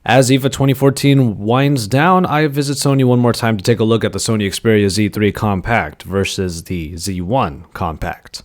As IFA 2014 winds down, I visit Sony one more time to take a look at the Sony Xperia Z3 Compact versus the Z1 Compact.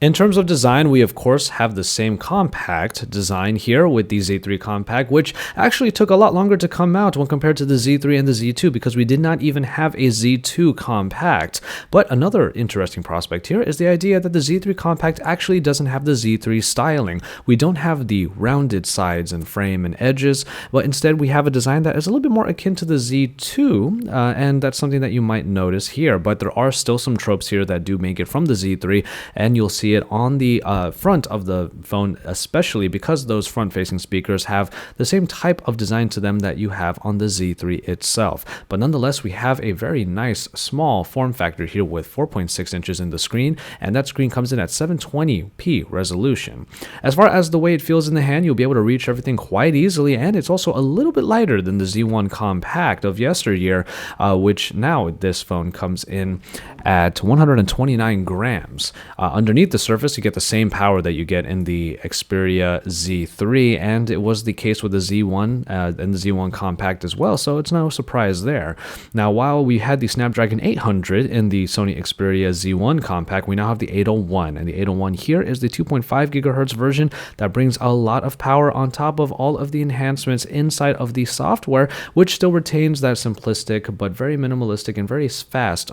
In terms of design, we of course have the same compact design here with the Z3 Compact, which actually took a lot longer to come out when compared to the Z3 and the Z2 because we did not even have a Z2 Compact. But another interesting prospect here is the idea that the Z3 Compact actually doesn't have the Z3 styling. We don't have the rounded sides and frame and edges, but instead we have a design that is a little bit more akin to the Z2, and that's something that you might notice here. But there are still some tropes here that do make it from the Z3, and you'll see it on the front of the phone, especially because those front-facing speakers have the same type of design to them that you have on the Z3 itself. But nonetheless, we have a very nice small form factor here with 4.6 inches in the screen, and that screen comes in at 720p resolution. As far as the way it feels in the hand, you'll be able to reach everything quite easily, and it's also a little bit lighter than the Z1 Compact of yesteryear, which now this phone comes in at 129 grams. Underneath the surface, you get the same power that you get in the Xperia Z3, and it was the case with the Z1 and the Z1 Compact as well, so it's no surprise there. Now, while we had the Snapdragon 800 in the Sony Xperia Z1 Compact, we now have the 801, and the 801 here is the 2.5 gigahertz version that brings a lot of power on top of all of the enhancements inside of the software, which still retains that simplistic but very minimalistic and very fast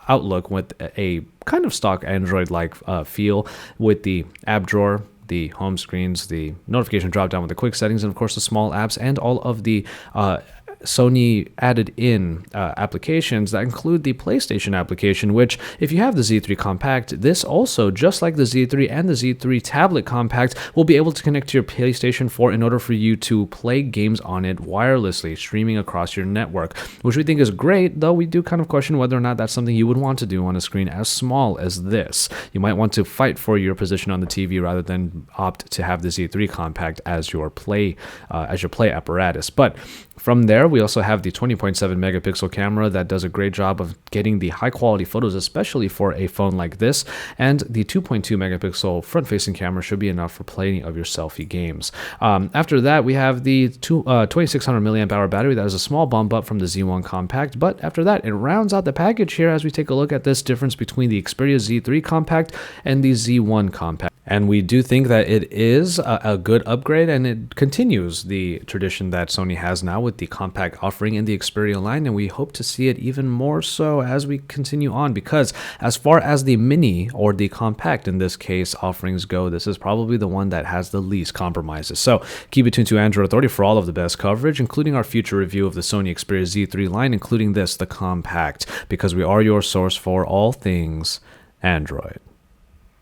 outlook with a kind of stock Android-like feel with the app drawer, the home screens, the notification drop-down with the quick settings, and of course the small apps and all of the Sony added in applications that include the PlayStation application, which if you have the Z3 Compact, this also, just like the Z3 and the Z3 Tablet Compact, will be able to connect to your PlayStation 4 in order for you to play games on it wirelessly, streaming across your network, which we think is great, though we do kind of question whether or not that's something you would want to do on a screen as small as this. You might want to fight for your position on the TV rather than opt to have the Z3 Compact as your play apparatus. But from there, we also have the 20.7 megapixel camera that does a great job of getting the high quality photos, especially for a phone like this. And the 2.2 megapixel front facing camera should be enough for plenty of your selfie games. After that, we have the 2600 milliamp hour battery. That is a small bump up from the Z1 Compact. But after that, it rounds out the package here as we take a look at this difference between the Xperia Z3 Compact and the Z1 Compact. And we do think that it is a good upgrade, and it continues the tradition that Sony has now with the compact offering in the Xperia line, and we hope to see it even more so as we continue on, because as far as the mini, or the compact in this case, offerings go, this is probably the one that has the least compromises. So keep it tuned to Android Authority for all of the best coverage, including our future review of the Sony Xperia Z3 line, including this, the compact, because we are your source for all things Android.